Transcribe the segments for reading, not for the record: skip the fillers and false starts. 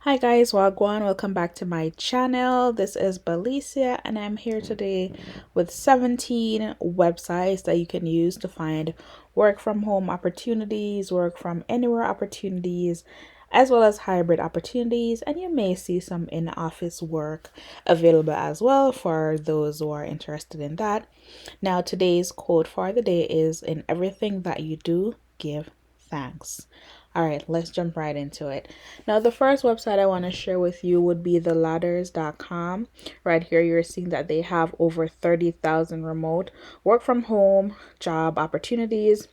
Hi guys, Wagwan. Welcome back to my channel. This is Ballecia and I'm here today with 17 websites that you can use to find work from home opportunities, work from anywhere opportunities, as well as hybrid opportunities, and you may see some in-office work available as well for those who are interested in that. Now, today's quote for the day is, "In everything that you do, give thanks." All right, let's jump right into it. Now, the first website I want to share with you would be theladders.com. Right here, you're seeing that they have over 30,000 remote work from home job opportunities.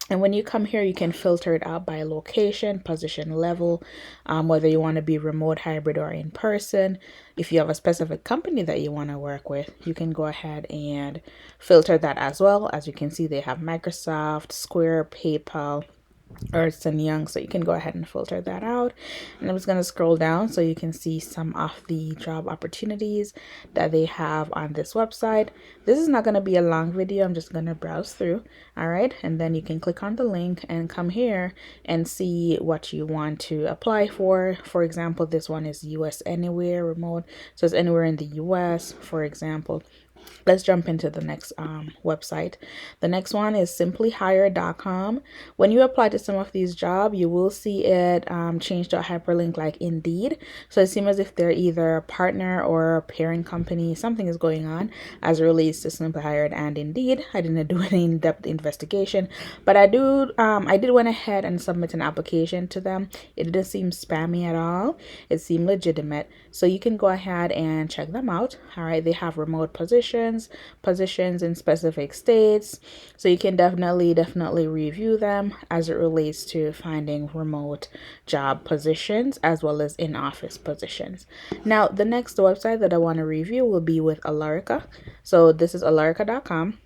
And when you come here, you can filter it out by location, position level, whether you want to be remote, hybrid, or in person. If you have a specific company that you want to work with, you can go ahead and filter that as well. As you can see, they have Microsoft, Square, PayPal, Ernst and Young, so you can go ahead and filter that out. And I'm just going to scroll down so you can see some of the job opportunities that they have on this website. This is not going to be a long video. I'm just going to browse through. All right, and then you can click on the link and come here and see what you want to apply for. For example, this one is US anywhere remote, so it's anywhere in the US, for example. Let's jump into the next website. The next one is simplyhire.com. When you apply to some of these jobs, you will see it change to a hyperlink like Indeed. So it seems as if they're either a partner or a parent company. Something is going on as it relates to Simply Hired and Indeed. I didn't do any in-depth investigation, but I did went ahead and submit an application to them. It didn't seem spammy at all. It seemed legitimate. So you can go ahead and check them out. All right, they have remote positions in specific states, so you can definitely review them as it relates to finding remote job positions as well as in-office positions. Now, the next website that I want to review will be with Alarica. So this is alarica.com.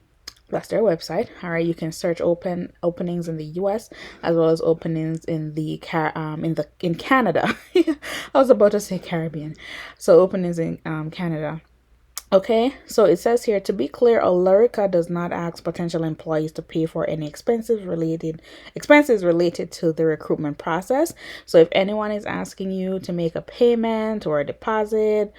That's their website. All right, you can search openings in the U.S. as well as openings in in Canada. I was about to say Caribbean, so openings in Canada. Okay, so it says here, to be clear, Alarica does not ask potential employees to pay for any expenses related to the recruitment process. So if anyone is asking you to make a payment or a deposit,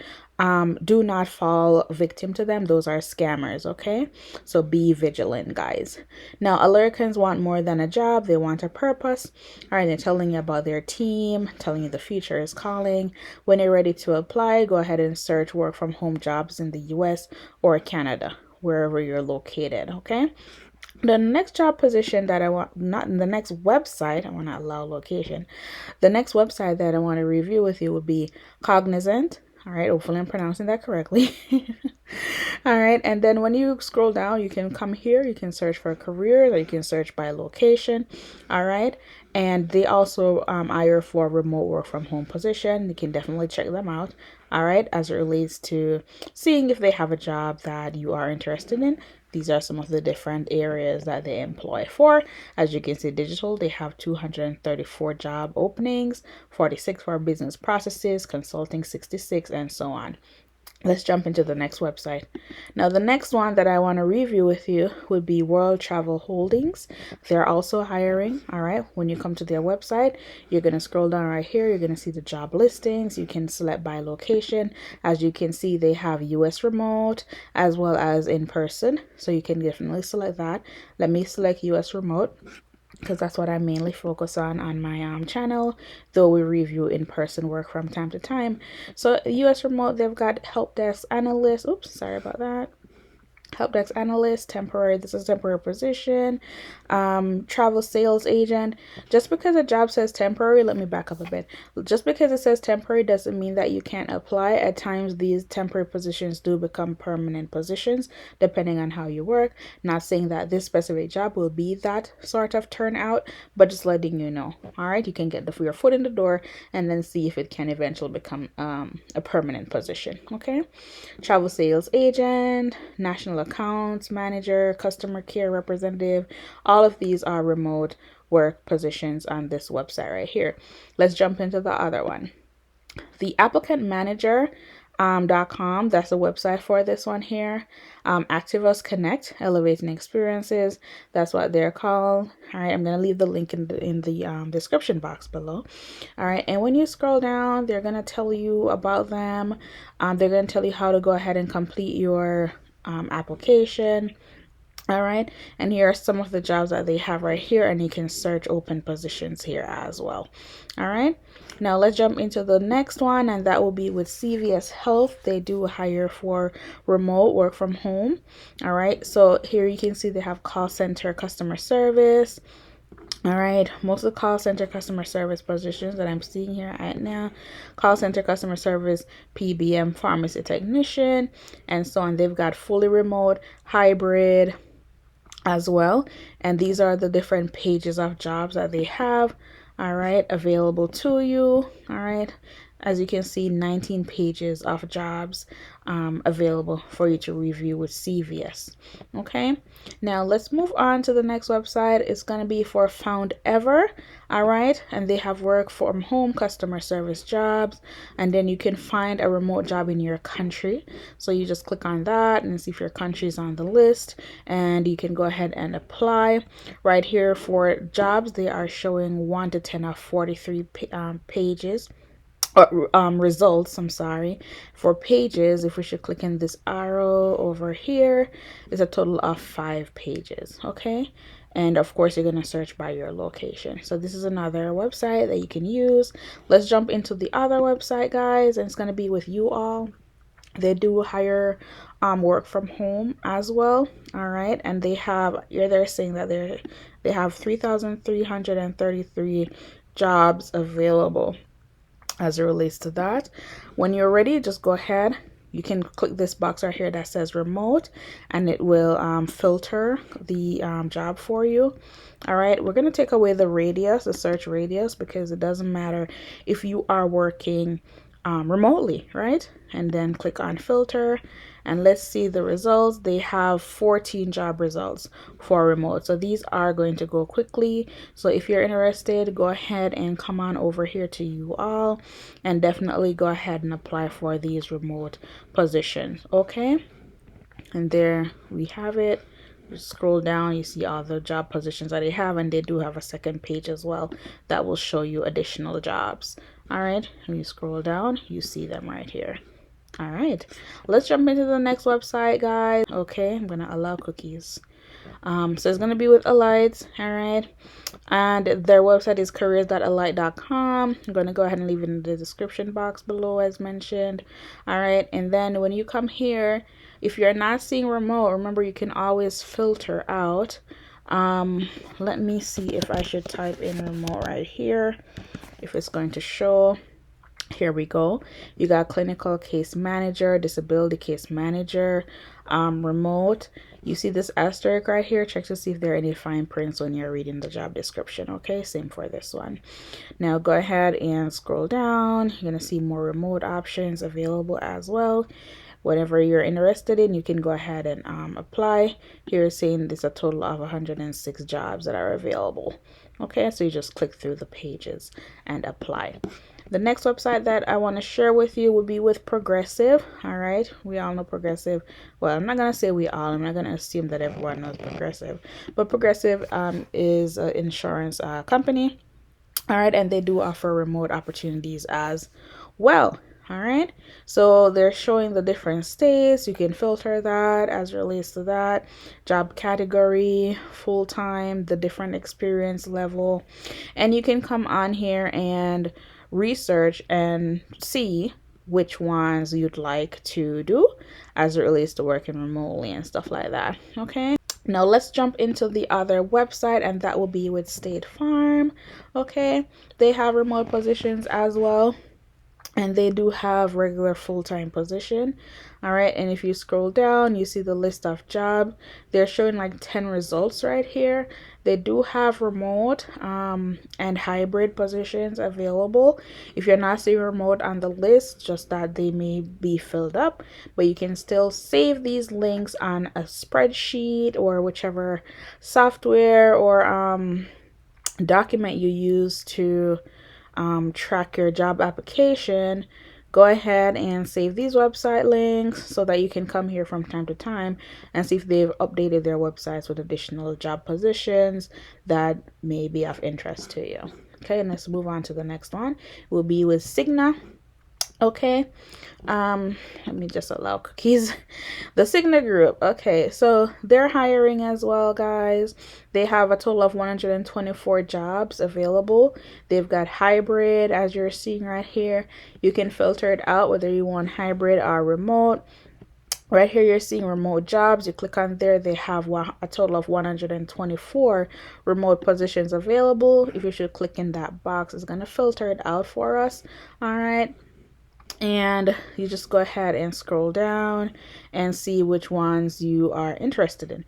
do not fall victim to them. Those are scammers, okay? So be vigilant, guys. Now, Alaricans want more than a job. They want a purpose. All right, they're telling you about their team, telling you the future is calling. When you're ready to apply, go ahead and search work from home jobs in the US or Canada, wherever you're located, okay? The next job position that I want, not in the next website, I want to allow location. The next website that I want to review with you would be Cognizant. All right, hopefully I'm pronouncing that correctly. All right, and then when you scroll down, you can come here, you can search for careers, or you can search by location. All right, and they also hire for remote work from home position. You can definitely check them out. All right, as it relates to seeing if they have a job that you are interested in. These are some of the different areas that they employ for. As you can see, digital, they have 234 job openings, 46 for business processes, consulting 66, and so on. Let's jump into the next website. Now, the next one that I want to review with you would be World Travel Holdings. They're also hiring. All right. When you come to their website, you're going to scroll down right here. You're going to see the job listings. You can select by location. As you can see, they have US remote as well as in person. So you can definitely select that. Let me select US remote, because that's what I mainly focus on my channel, though we review in-person work from time to time. So US remote, they've got help desk analyst. Oops, sorry about that. Help desk analyst, temporary. This is a temporary position. Travel sales agent. Just because a job says temporary, let me back up a bit. Just because it says temporary doesn't mean that you can't apply. At times, these temporary positions do become permanent positions, depending on how you work. Not saying that this specific job will be that sort of turnout, but just letting you know. All right, you can get your foot in the door and then see if it can eventually become a permanent position. Okay, travel sales agent, national accounts manager, customer care representative. All of these are remote work positions on this website right here. Let's jump into the other one. The applicant manager, .com. That's the website for this one here. Activus Connect, Elevating Experiences. That's what they're called. All right, I'm gonna leave the link in the description box below. All right, and when you scroll down, they're gonna tell you about them. They're gonna tell you how to go ahead and complete your application. All right, and here are some of the jobs that they have right here, and you can search open positions here as well. All right, now let's jump into the next one, and that will be with CVS Health. They do hire for remote work from home. All right, so here you can see they have call center customer service. All right, most of the call center customer service positions that I'm seeing here right now, call center customer service, PBM, pharmacy technician, and so on. They've got fully remote, hybrid as well, and these are the different pages of jobs that they have, all right, available to you. All right, as you can see, 19 pages of jobs available for you to review with CVS. Okay, now let's move on to the next website. It's going to be for Found Ever. All right, and they have work from home customer service jobs, and then you can find a remote job in your country. So you just click on that and see if your country is on the list, and you can go ahead and apply. Right here for jobs, they are showing 1 to 10 of 43 pages. Results, I'm sorry, for pages. If we should click in this arrow over here, is a total of 5 pages. Okay, and of course you're going to search by your location. So this is another website that you can use. Let's jump into the other website, guys, and it's going to be with You All. They do hire work from home as well. All right, and they're saying that they have 3,333 jobs available as it relates to that. When you're ready, just go ahead. You can click this box right here that says remote, and it will filter the job for you. All right, we're going to take away the radius, the search radius, because it doesn't matter if you are working remotely, right? And then click on filter, and let's see the results. They have 14 job results for remote, so these are going to go quickly. So if you're interested, go ahead and come on over here to You All, and definitely go ahead and apply for these remote positions. Okay, and there we have it. Just scroll down, you see all the job positions that they have, and they do have a second page as well that will show you additional jobs. All right, when you scroll down, you see them right here. All right, let's jump into the next website, guys. Okay, I'm gonna allow cookies. So it's gonna be with Alight. All right, and their website is careers.alight.com. I'm gonna go ahead and leave it in the description box below as mentioned. All right, and then when you come here, if you're not seeing remote, remember you can always filter out. Let me see if I should type in remote right here, if it's going to show. Here we go. You got clinical case manager, disability case manager, remote. You see this asterisk right here. Check to see if there are any fine prints when you're reading the job description. Okay, same for this one. Now go ahead and scroll down. You're gonna see more remote options available as well. Whatever you're interested in, you can go ahead and apply. Here it's saying there's a total of 106 jobs that are available. Okay, so you just click through the pages and apply. The next website that I want to share with you will be with Progressive. All right, we all know Progressive. Well, I'm not gonna say we all. I'm not gonna assume that everyone knows Progressive, but Progressive is an insurance company. All right, and they do offer remote opportunities as well. All right, so they're showing the different states. You can filter that as it relates to that job category, full-time, the different experience level, and you can come on here and research and see which ones you'd like to do as it relates to working remotely and stuff like that. Okay, now let's jump into the other website, and that will be with State Farm. Okay, they have remote positions as well, and they do have regular full-time position. All right, and if you scroll down, you see the list of jobs. They're showing like 10 results right here. They do have remote and hybrid positions available. If you're not seeing remote on the list, just that they may be filled up, but you can still save these links on a spreadsheet or whichever software or document you use to track your job application. Go ahead and save these website links so that you can come here from time to time and see if they've updated their websites with additional job positions that may be of interest to you. Okay, and let's move on to the next one. We'll be with Cigna. Okay, let me just allow cookies. The Cigna Group. Okay, so they're hiring as well, guys. They have a total of 124 jobs available. They've got hybrid, as you're seeing right here. You can filter it out whether you want hybrid or remote. Right here, you're seeing remote jobs. You click on there, they have a total of 124 remote positions available. If you should click in that box, it's going to filter it out for us. All right. And you just go ahead and scroll down and see which ones you are interested in.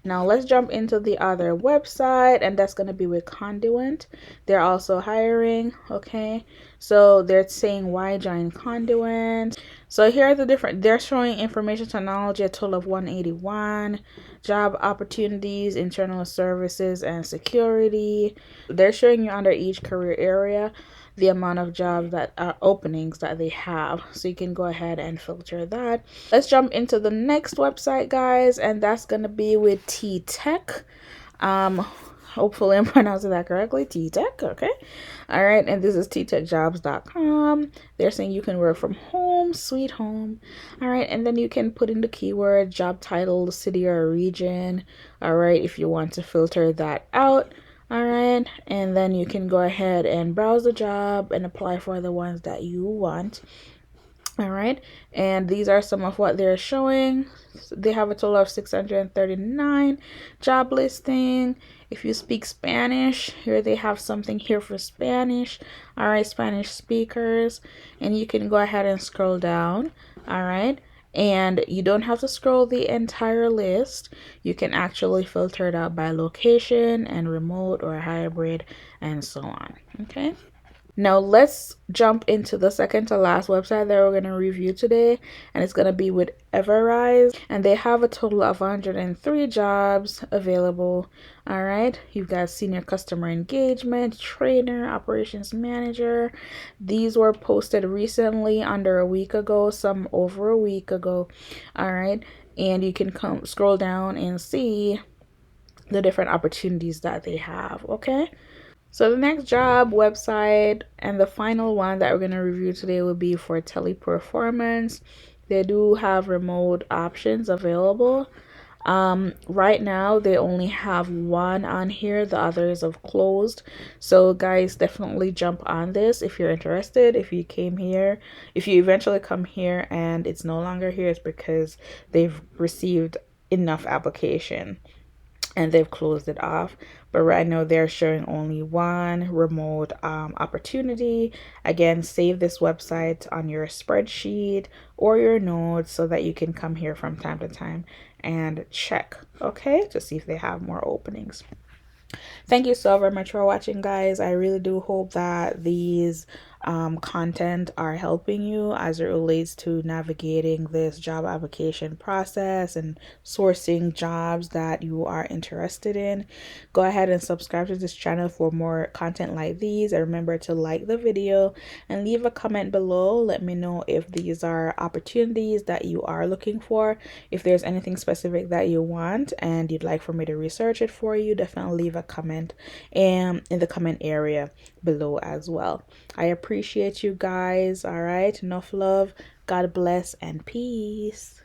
Now let's jump into the other website, and that's going to be with Conduent. They're also hiring. Okay, so they're saying why join Conduent. So here are the different, they're showing information technology, a total of 181, job opportunities, internal services, and security. They're showing you under each career area the amount of jobs that are openings that they have, so you can go ahead and filter that. Let's jump into the next website, guys, and that's gonna be with T-Tech. Hopefully I'm pronouncing that correctly. T-Tech. Okay, all right, and this is ttechjobs.com. They're saying you can work from home, sweet home. All right, and then you can put in the keyword, job title, city or region. All right, if you want to filter that out. All right, and then you can go ahead and browse the job and apply for the ones that you want. All right, and these are some of what they're showing. They have a total of 639 job listing. If you speak Spanish, here they have something here for Spanish. All right, Spanish speakers, and you can go ahead and scroll down. All right, and you don't have to scroll the entire list. You can actually filter it out by location and remote or hybrid and so on. Okay, now let's jump into the second to last website that we're going to review today, and it's going to be with Everrise, and they have a total of 103 jobs available. All right, you've got senior customer engagement, trainer, operations manager. These were posted recently, under a week ago, some over a week ago. All right, and you can scroll down and see the different opportunities that they have. Okay, so the next job website and the final one that we're going to review today will be for Teleperformance. They do have remote options available. Right now they only have one on here, the others have closed. So guys, definitely jump on this if you're interested. If you eventually come here and it's no longer here, it's because they've received enough application and they've closed it off. But right now they're showing only one remote opportunity. Again, save this website on your spreadsheet or your notes so that you can come here from time to time and check, okay, to see if they have more openings. Thank you so very much for watching, guys. I really do hope that these content are helping you as it relates to navigating this job application process and sourcing jobs that you are interested in. Go ahead and subscribe to this channel for more content like these, and remember to like the video and leave a comment below. Let me know if these are opportunities that you are looking for. If there's anything specific that you want and you'd like for me to research it for you, definitely leave a comment in the comment area below as well. I appreciate you guys. All right, enough love. God bless and peace.